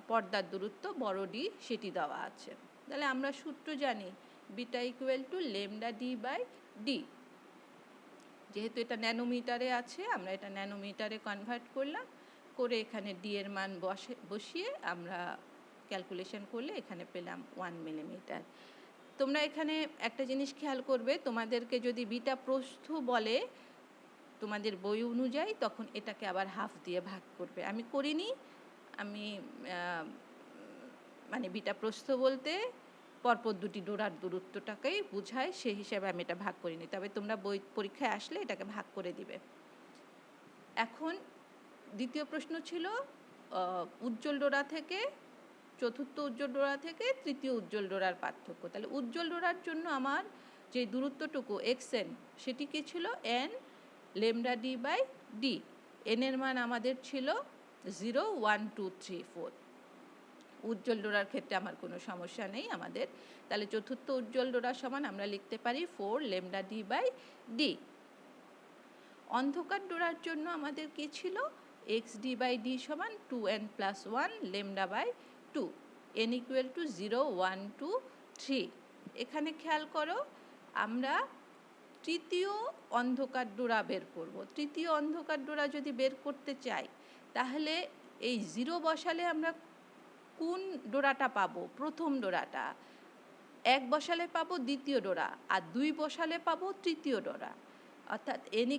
পর্দার দূরত্ব বড় ডি সেটি দেওয়া আছে। তাহলে আমরা সূত্র জানি, beta equal to lambda d by d. যেহেতু এটা ন্যানোমিটারে আছে, আমরা এটা ন্যানোমিটারে কনভার্ট করলাম, করে এখানে ডি এর মান বসিয়ে আমরা ক্যালকুলেশন করলে এখানে পেলাম 1 মিলিমিটার। তোমরা এখানে একটা জিনিস খেয়াল করবে, তোমাদেরকে যদি বিটা প্রস্থ বলে তোমাদের বই অনুযায়ী, তখন এটাকে আবার হাফ দিয়ে ভাগ করবে। আমি করিনি, আমি মানে বিটা প্রস্থ বলতে পরপর দুটি ডোরার দূরত্বটাকেই বোঝায়, সেই হিসাবে আমি এটা ভাগ করিনি। তবে তোমরা বই পরীক্ষায় আসলে এটাকে ভাগ করে দিবে। এখন দ্বিতীয় প্রশ্ন ছিল উজ্জ্বল ডোরা থেকে চতুর্থ উজ্জ্বল ডোরা থেকে তৃতীয় উজ্জ্বল ডোরার পার্থক্য। তাহলে উজ্জ্বল ডোরার জন্য আমার যে দূরত্বটুকু এক্সএন সেটি কী ছিল? N lambda d by d. এনের মান আমাদের ছিল 0, 1, 2, 3, 4। উজ্জ্বল ডোরার ক্ষেত্রে আমার কোনো সমস্যা নেই আমাদের। তাহলে চতুর্থ উজ্জ্বল ডোরা সমান আমরা লিখতে পারি 4 লেমডা ডি বাই ডি। অন্ধকার ডোরার জন্য আমাদের কী ছিল? এক্স ডি বাই ডি সমান 2n + 1 লেমডা বাই 2, n = 0, 1, 2, 3। এখানে খেয়াল করো, আমরা তৃতীয় অন্ধকার ডোরা বের করব। তৃতীয় অন্ধকার ডোরা যদি বের করতে চাই তাহলে এই 0 বসালে আমরা কোন ডোরাটা পাবো? প্রথম ডোরাটা। 1 বসালে পাবো দ্বিতীয় ডোরা, আর 2 বসালে পাবো তৃতীয় ডোরা। অর্থাৎ n =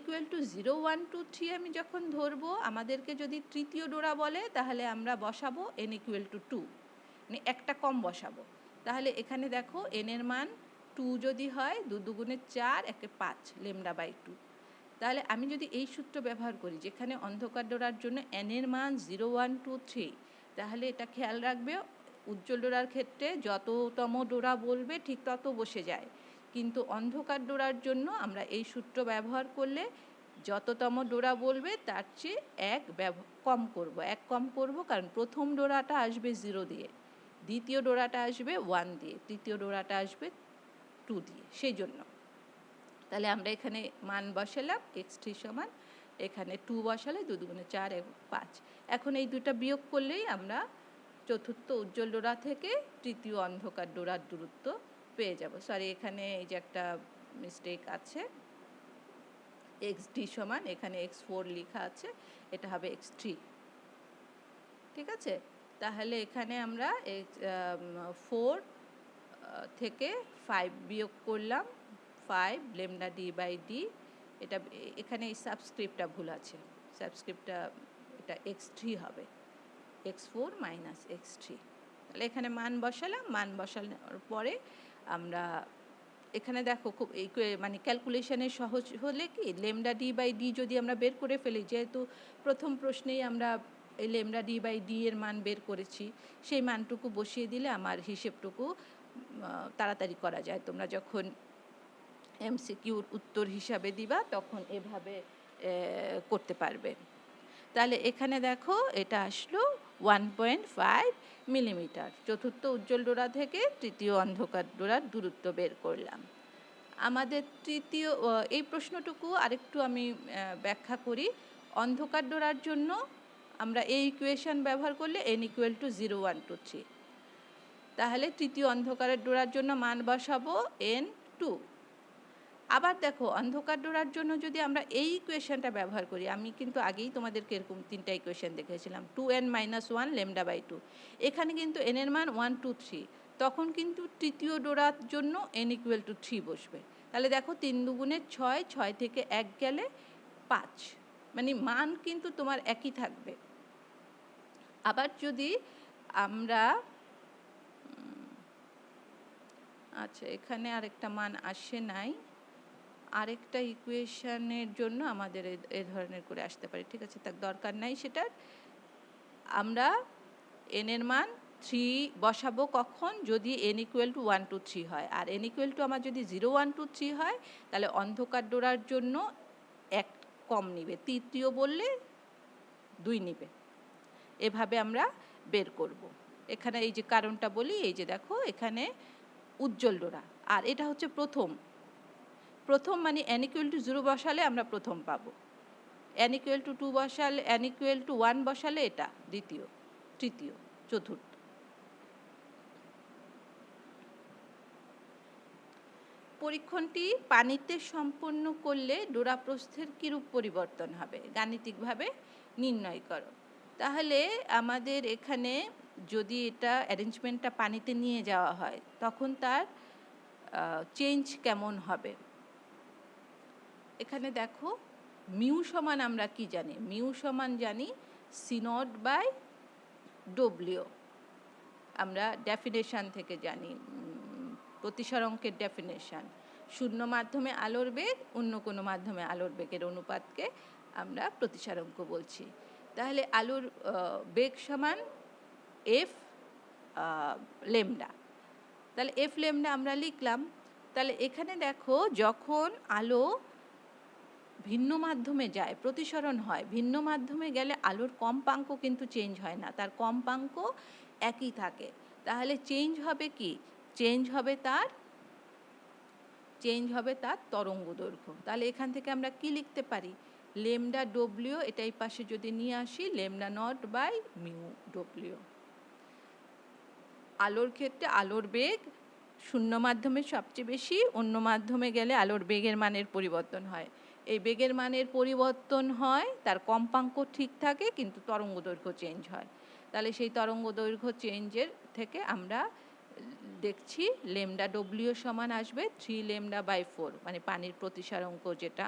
0, 1, 2, 3 আমি যখন ধরবো, আমাদেরকে যদি তৃতীয় ডোরা বলে তাহলে আমরা বসাবো n = 2, মানে একটা কম বসাবো। তাহলে এখানে দেখো n এর মান 2 যদি হয়, 2 দুগুণে 4, 1 5 লেমডা বাই 2। তাহলে আমি যদি এই সূত্র ব্যবহার করি যেখানে অন্ধকার ডোরার জন্য n এর মান 0, 1, 2, 3, তাহলে এটা খেয়াল রাখবে উজ্জ্বল ডোরার ক্ষেত্রে যততম ডোরা বলবে ঠিক তত বসে যায়, কিন্তু অন্ধকার ডোরার জন্য আমরা এই সূত্র ব্যবহার করলে যততম ডোরা বলবে তার চেয়ে কম করব, কারণ প্রথম ডোরাটা আসবে 0 দিয়ে, দ্বিতীয় ডোরাটা আসবে 1 দিয়ে, তৃতীয় ডোরাটা আসবে 2 দিয়ে, সেই জন্য। তাহলে আমরা এখানে মান বসালাম x3 সমান, এখানে 2 বসালে 2 দুগুণে 4 এবং 5। এখন এই দুটো বিয়োগ করলেই আমরা চতুর্থ উজ্জ্বল ডোরা থেকে তৃতীয় অন্ধকার ডোরার দূরত্ব পেয়ে যাব। সরি, এখানে এই যে একটা মিস্টেক আছে, xd সমান এখানে x4 লেখা আছে, এটা হবে x3। ঠিক আছে, তাহলে এখানে আমরা 4 থেকে 5 বিয়োগ করলাম, 5 লেমডা ডি বাই ডি। এটা এখানে এই সাবস্ক্রিপ্টটা ভুল আছে, সাবস্ক্রিপ্টটা এটা x3 হবে, x4 মাইনাস x3। তাহলে এখানে মান বসালাম, মান বসানোর পরে আমরা এখানে দেখো খুব মানে ক্যালকুলেশনের সহজ হলে কি লেমডা ডি বাই ডি যদি আমরা বের করে ফেলি, যেহেতু প্রথম প্রশ্নেই আমরা এই লেমডা ডি বাই ডি এর মান বের করেছি, সেই মানটুকু বসিয়ে দিলে আমার হিসেবটুকু তাড়াতাড়ি করা যায়। তোমরা যখন এমসিকিউর উত্তর হিসাবে দিবা তখন এভাবে করতে পারবে। তাহলে এখানে দেখো এটা আসলো 1.5 মিলিমিটার। চতুর্থ উজ্জ্বল ডোরা থেকে তৃতীয় অন্ধকার ডোরার দূরত্ব বের করলাম। আমাদের তৃতীয় এই প্রশ্নটুকু আরেকটু আমি ব্যাখ্যা করি। অন্ধকার ডোরার জন্য আমরা এই ইকুয়েশন ব্যবহার করলে n = 0, 1, 2, 3। তাহলে তৃতীয় অন্ধকারের ডোরার জন্য মান বসাবো n2। আবার দেখো অন্ধকার ডোরার জন্য যদি আমরা এই ইকুয়েশনটা ব্যবহার করি, আমি কিন্তু আগেই তোমাদেরকে এরকম 3টা ইকুয়েশন দেখিয়েছিলাম, 2n - 1 লেমডা বাই 2। এখানে কিন্তু n এর মান 1, 2, 3, তখন কিন্তু তৃতীয় ডোরার জন্য n = 3 বসবে। তাহলে দেখো 3 দুগুণে 6, 6 থেকে 1 গেলে 5, মানে মান কিন্তু তোমার একই থাকবে। আবার যদি আমরা আচ্ছা, এখানে আরেকটা মান আসে নাই, আরেকটা ইকুয়েশনের জন্য আমাদের এ ধরনের করে আসতে পারে। ঠিক আছে, তার দরকার নাই সেটার। আমরা n এর মান 3 বসাবো কখন? যদি n = 1, 2, 3 হয়। আর n = আমার যদি 0, 1, 2, 3 হয় তাহলে অন্ধকার ডোরার জন্য 1 কম নিবে, তৃতীয় বললে 2 নিবে। এভাবে আমরা বের করব। এখানে এই যে কারণটা বলি, এই যে দেখো এখানে উজ্জ্বল ডোরা, আর এটা হচ্ছে প্রথম মানে n = 0 বসালে আমরা প্রথম পাবো, n = 2 বসালে, n = 1 বসালে এটা দ্বিতীয়, তৃতীয়, চতুর্থ। পরীক্ষণটি পানিতে সম্পন্ন করলে ডোরা প্রস্থের কিরূপ পরিবর্তন হবে গাণিতিকভাবে নির্ণয় করো। তাহলে আমাদের এখানে যদি এটা অ্যারেঞ্জমেন্টটা পানিতে নিয়ে যাওয়া হয় তখন তার চেঞ্জ কেমন হবে। এখানে দেখো মিউ সমান আমরা কি জানি? মিউ সমান জানি c0/w, আমরা ডেফিনেশন থেকে জানি, প্রতিসরাঙ্কের ডেফিনেশন। শূন্য মাধ্যমে আলোর বেগ, অন্য কোনো মাধ্যমে আলোর বেগের অনুপাতকে আমরা প্রতিসরাঙ্ক বলছি। তাহলে আলোর বেগ সমান এফ লেমডা। তাহলে এফ লেমডা আমরা লিখলাম। তাহলে এখানে দেখো যখন আলো ভিন্ন মাধ্যমে যায়, প্রতিসরণ হয়, ভিন্ন মাধ্যমে গেলে আলোর কম্পাঙ্ক কিন্তু চেঞ্জ হয় না, তার কম্পাঙ্ক একই থাকে। তাহলে চেঞ্জ হবে কি? চেঞ্জ হবে তার তরঙ্গ দৈর্ঘ্য। তাহলে এখান থেকে আমরা কি লিখতে পারি? লেমডা ডব্লিউ, এটা এই পাশে যদি নিয়ে আসি, লেমডা নট বাই মিউ ডব্লিউ। আলোর ক্ষেত্রে আলোর বেগ শূন্য মাধ্যমে সবচেয়ে বেশি, অন্য মাধ্যমে গেলে আলোর বেগের মানের পরিবর্তন হয়। এই বেগের মানের পরিবর্তন হয়, তার কম্পাঙ্ক ঠিক থাকে, কিন্তু তরঙ্গ দৈর্ঘ্য চেঞ্জ হয়। তাহলে সেই তরঙ্গ দৈর্ঘ্য চেঞ্জের থেকে আমরা দেখছি লেমডা ডব্লিউ সমান আসবে 3 লেমডা বাই 4, মানে পানির প্রতিসারাঙ্ক যেটা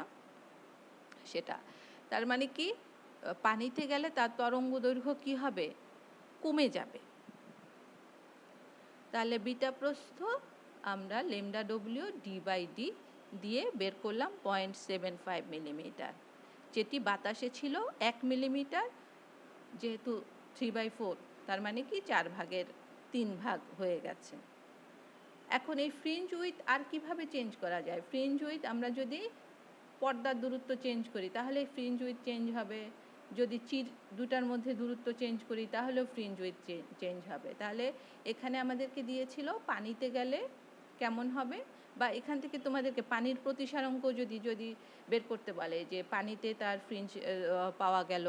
সেটা। তার মানে কি, পানিতে গেলে তার তরঙ্গ দৈর্ঘ্য কি হবে? কমে যাবে। তাহলে বিটা প্রস্থ আমরা লেমডা ডব্লিউ ডি বাই ডি দিয়ে বের করলাম 0.75 মিলিমিটার, যেটি বাতাসে ছিল 1 মিলিমিটার। যেহেতু 3/4, তার মানে কি 4 ভাগের 3 ভাগ হয়ে গেছে। এখন এই ফ্রিঞ্জ উইথ আর কিভাবে চেঞ্জ করা যায়? ফ্রিঞ্জ উইথ আমরা যদি পর্দার দূরত্ব চেঞ্জ করি তাহলে ফ্রিঞ্জ উইথ চেঞ্জ হবে। যদি চির দুটার মধ্যে দূরত্ব চেঞ্জ করি তাহলেও ফ্রিঞ্জ উইথ চেঞ্জ হবে। তাহলে এখানে আমাদেরকে দিয়েছিল পানিতে গেলে কেমন হবে, বা এখান থেকে তোমাদেরকে পানির প্রতিসারাঙ্ক যদি বের করতে বলে, যে পানিতে তার ফ্রিঞ্জ পাওয়া গেল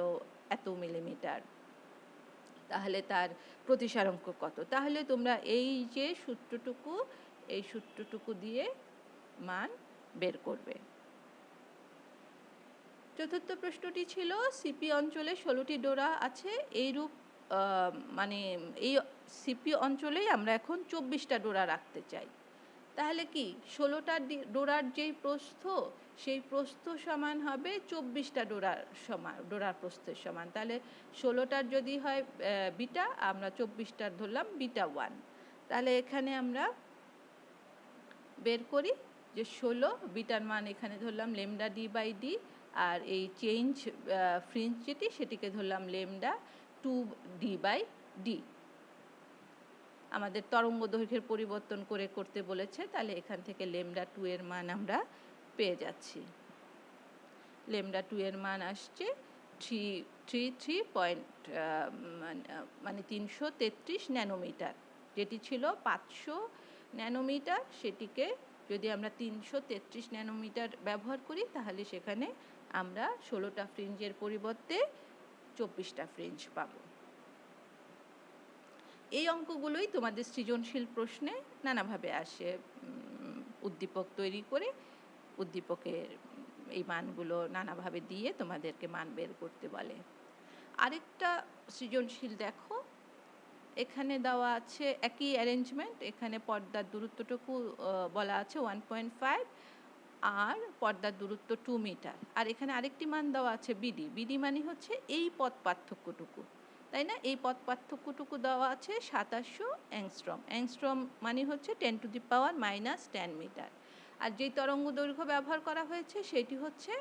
এত মিলিমিটার, তাহলে তার প্রতিসারাঙ্ক কত? তাহলে তোমরা এই যে সূত্রটুকু দিয়ে মান বের করবে। চতুর্থ প্রশ্নটি ছিল সিপি অঞ্চলে 16টি ডোরা আছে, এইরূপ মানে এই সিপি অঞ্চলেই আমরা এখন 24টা ডোরা রাখতে চাই। তাহলে কি 16টা ডোরার যেই প্রস্থ, সেই প্রস্থ সমান হবে 24টা ডোরার প্রস্থের সমান। তাহলে 16টার যদি হয় বিটা, আমরা 24টার ধরলাম বিটা 1। তাহলে এখানে আমরা বের করি যে 16 বিটার মান এখানে ধরলাম লেমডা ডি বাই ডি, আর এই চেঞ্জ ফ্রিঞ্জ সেটিকে ধরলাম লেমডা 2 ডি বাই ডি। আমাদের তরঙ্গ দৈর্ঘ্যের পরিবর্তন করতে বলেছে, তাহলে এখান থেকে লেমডা 2 এর মান আমরা পেয়ে যাচ্ছি। লেমডা 2 এর মান আসছে 333 ন্যানোমিটার, যেটি ছিল 500 ন্যানোমিটার। সেটিকে যদি আমরা 333 ন্যানোমিটার ব্যবহার করি তাহলে সেখানে আমরা 16টা ফ্রিঞ্জের পরিবর্তে 24টা ফ্রিঞ্জ পাব। এই অঙ্কগুলোই তোমাদের সৃজনশীল প্রশ্নে নানাভাবে আসে। উদ্দীপক তৈরি করে উদ্দীপকের এই মানগুলো নানাভাবে দিয়ে তোমাদেরকে মান বের করতে বলে। আরেকটা সৃজনশীল দেখো, এখানে দেওয়া আছে একই অ্যারেঞ্জমেন্ট। এখানে পর্দার দূরত্বটুকু বলা আছে 1.5 আর পর্দার দূরত্ব 2 মিটার। আর এখানে আরেকটি মান দেওয়া আছে বিডি। বিডি মানে হচ্ছে এই পথ পার্থক্যটুকু, তাই না? এই পথ পার্থক্যটুকু দেওয়া আছে 2700 অ্যাংস্ট্রম। অ্যাংস্ট্রম মানে হচ্ছে 10⁻⁻10 মিটার। আর যেই তরঙ্গ দৈর্ঘ্য ব্যবহার করা হয়েছে সেটি হচ্ছে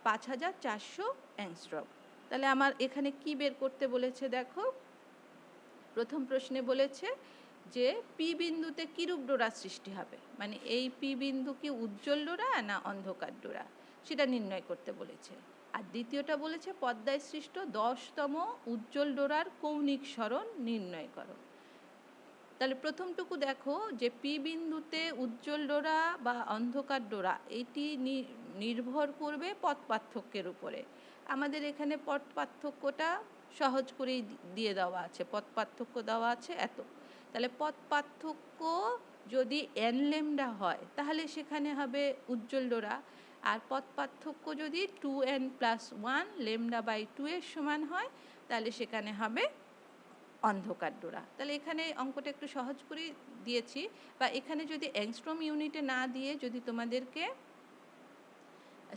5400 অ্যাংস্ট্রম। তাহলে আমার এখানে কি বের করতে বলেছে দেখো। প্রথম প্রশ্নে বলেছে যে পি বিন্দুতে কিরূপ ডোরা সৃষ্টি হবে, মানে এই পি বিন্দু কি উজ্জ্বল ডোরা না অন্ধকার ডোরা, সেটা নির্ণয় করতে বলেছে। আর দ্বিতীয়টা বলেছে পর্দায় সৃষ্ট 10তম উজ্জ্বল ডোরার কৌণিক সরণ নির্ণয় করো। তাহলে প্রথমটুকু দেখো যে পি বিন্দুতে উজ্জ্বল ডোরা বা অন্ধকার ডোরা, এটি নির্ভর করবে পথ পার্থক্যের উপরে। আমাদের এখানে পথ পার্থক্যটা সহজ করেই দিয়ে দেওয়া আছে, পথ পার্থক্য দেওয়া আছে এত। তাহলে পথ পার্থক্য যদি n লেমডা হয় তাহলে সেখানে হবে উজ্জ্বল ডোরা, আর পথ পার্থক্য যদি 2n+1 লেমডা বাই 2 এর সমান হয় তাহলে সেখানে হবে অন্ধকার ডোরা। তাহলে এখানে অঙ্কটা একটু সহজ করে দিয়েছি, বা এখানে যদি অ্যাংস্ট্রম ইউনিটে না দিয়ে যদি তোমাদেরকে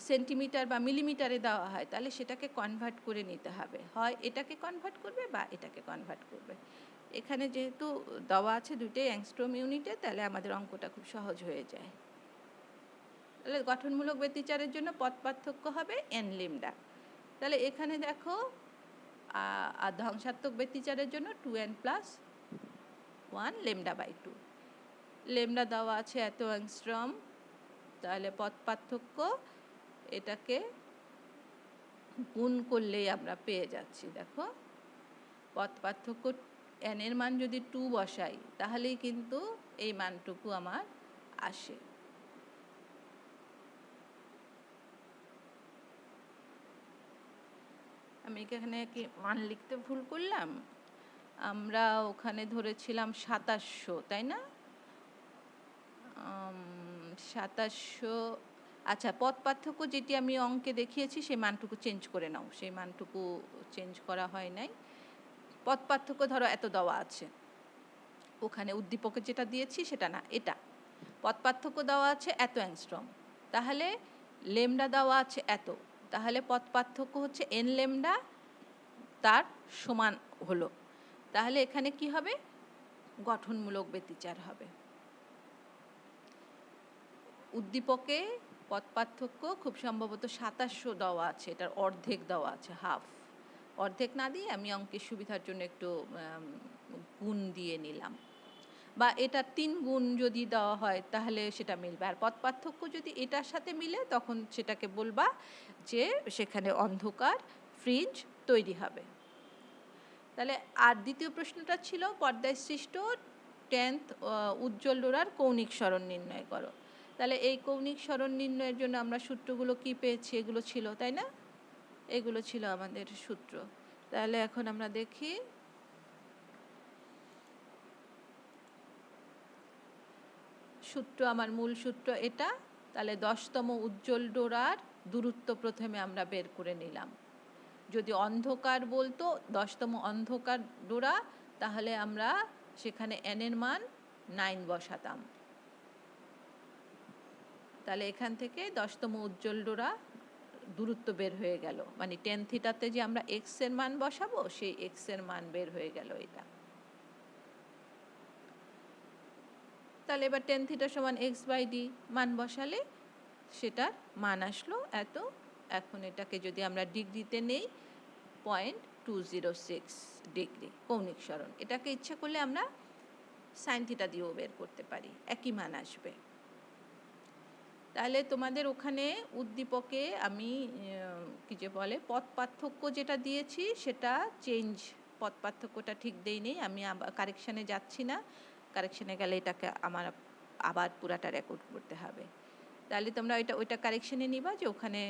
সেন্টিমিটার বা মিলিমিটারে দেওয়া হয় তাহলে সেটাকে কনভার্ট করে নিতে হবে, হয় এটাকে কনভার্ট করবে বা এটাকে কনভার্ট করবে। এখানে যেহেতু দেওয়া আছে দুটোই অ্যাংস্ট্রম ইউনিটে, তাহলে আমাদের অঙ্কটা খুব সহজ হয়ে যায়। তাহলে গঠনমূলক ব্যতিচারের জন্য পথ পার্থক্য হবে n লেমডা। তাহলে এখানে দেখো আর ধ্বংসাত্মক ব্যতিচারের জন্য 2n + 1 λ/2 লেমডা দেওয়া আছে এত অ্যাংস্ট্রম। তাহলে পথ পার্থক্য এটাকে গুণ করলেই আমরা পেয়ে যাচ্ছি। দেখো পথ পার্থক্য n এর মান যদি 2 বসাই তাহলেই কিন্তু এই মানটুকু আমার আসে। আমি এখানে কি মান লিখতে ভুল করলাম? আমরা ওখানে ধরেছিলাম 2700, তাই না? 2700। আচ্ছা, পথ পার্থক্য যেটি আমি অঙ্কে দেখিয়েছি সেই মানটুকু চেঞ্জ করে নাও, সেই মানটুকু চেঞ্জ করা হয় নাই। পথ পার্থক্য ধরো এত দেওয়া আছে, ওখানে উদ্দীপকে যেটা দিয়েছি সেটা না, এটা পথ পার্থক্য দেওয়া আছে এত অ্যাংস্ট্রম, তাহলে লেমডা দেওয়া আছে এত, তাহলে পথ পার্থক্য হচ্ছে n লেমডা তার সমান হলো। তাহলে এখানে কি হবে? গঠনমূলক ব্যতিচার হবে। উদ্দীপকে পথ পার্থক্য খুব সম্ভবত 2700 দেওয়া আছে, এটার অর্ধেক দেওয়া আছে, হাফ। অর্ধেক না দিয়ে আমি অঙ্কের সুবিধার জন্য একটু গুণ দিয়ে নিলাম, বা এটা 3 গুণ যদি দেওয়া হয় তাহলে সেটা মিলবে। আর পথ পার্থক্য যদি এটার সাথে মিলে তখন সেটাকে বলবা যে সেখানে অন্ধকার ফ্রিঞ্জ তৈরি হবে। তাহলে আর দ্বিতীয় প্রশ্নটা ছিল পর্দায় সৃষ্ট 10th উজ্জ্বল ডোরার কৌণিক সরণ নির্ণয় করো। তাহলে এই কৌণিক সরণ নির্ণয়ের জন্য আমরা সূত্রগুলো কি পেয়েছি? এগুলো ছিল, তাই না? এগুলো ছিল আমাদের সূত্র। তাহলে এখন আমরা দেখি সূত্র, আমার মূল সূত্র এটা। তাহলে 10তম উজ্জ্বল ডোরার দূরত্ব প্রথমে আমরা বের করে নিলাম। যদি অন্ধকার বলতো 10তম অন্ধকার ডোরা, তাহলে আমরা সেখানে n এর মান 9 বসাতাম। তাহলে এখান থেকে 10তম উজ্জ্বল ডোরা দূরত্ব বের হয়ে গেল, মানে tan থিটাতে যে আমরা x এর মান বসাবো সেই x এর মান বের হয়ে গেল এটা। তাহলে এবার tan থিটা সমান x/d মান বসালে সেটার মান আসলো এত। এখন এটাকে যদি আমরা ডিগ্রিতে নেই 0.206 ডিগ্রি কৌণিক সরণ। এটাকে ইচ্ছা করলে আমরা সাইন থিটা দিয়েও বের করতে পারি, একই মান আসবে। তাহলে তোমাদের ওখানে উদ্দীপকে আমি কি যে বলে পথ পার্থক্য যেটা দিয়েছি সেটা চেঞ্জ, পথ পার্থক্যটা ঠিক দেইনি আমি, আবার কারেকশানে যাচ্ছি না, কারেকশানে গেলে এটাকে আমার আবার পুরাটা রেকর্ড করতে হবে। তাহলে তোমরা ওইটা কারেকশানে নিবা যে ওখানে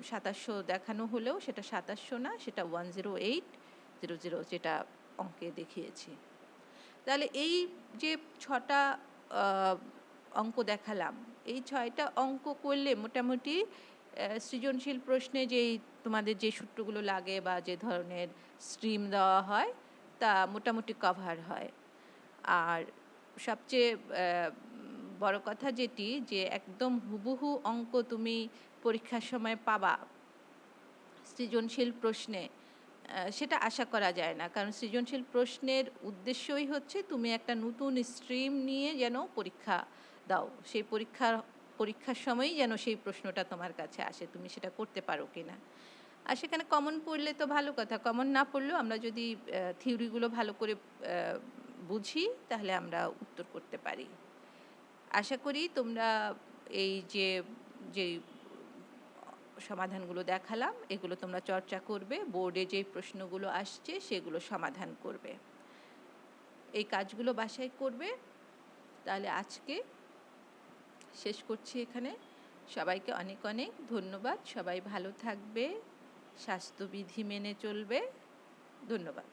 2700 দেখানো হলেও সেটা 2700 না, সেটা 10800 যেটা অঙ্কে দেখিয়েছি। তাহলে এই যে 6টা অঙ্ক দেখালাম, এই 6টা অঙ্ক করলে মোটামুটি সৃজনশীল প্রশ্নে যেই তোমাদের যে সূত্রগুলো লাগে বা যে ধরনের স্ট্রিম দেওয়া হয় তা মোটামুটি কভার হয়। আর সবচেয়ে বড় কথা যেটি, যে একদম হুবহু অঙ্ক তুমি পরীক্ষার সময় পাবা সৃজনশীল প্রশ্নে, সেটা আশা করা যায় না। কারণ সৃজনশীল প্রশ্নের উদ্দেশ্যই হচ্ছে তুমি একটা নতুন স্ট্রিম নিয়ে যেন পরীক্ষা দাও, সেই পরীক্ষার সময়ই যেন সেই প্রশ্নটা তোমার কাছে আসে, তুমি সেটা করতে পারো কি না। আর সেখানে কমন পড়লে তো ভালো কথা, কমন না পড়লেও আমরা যদি থিওরিগুলো ভালো করে বুঝি তাহলে আমরা উত্তর করতে পারি। আশা করি তোমরা এই যে সমাধানগুলো দেখালাম এগুলো তোমরা চর্চা করবে, বোর্ডে যেই প্রশ্নগুলো আসছে সেগুলো সমাধান করবে, এই কাজগুলো বাসায় করবে। তাহলে আজকে শেষ করছি এখানে। সবাইকে অনেক অনেক ধন্যবাদ। সবাই ভালো থাকবে, স্বাস্থ্যবিধি মেনে চলবে। ধন্যবাদ।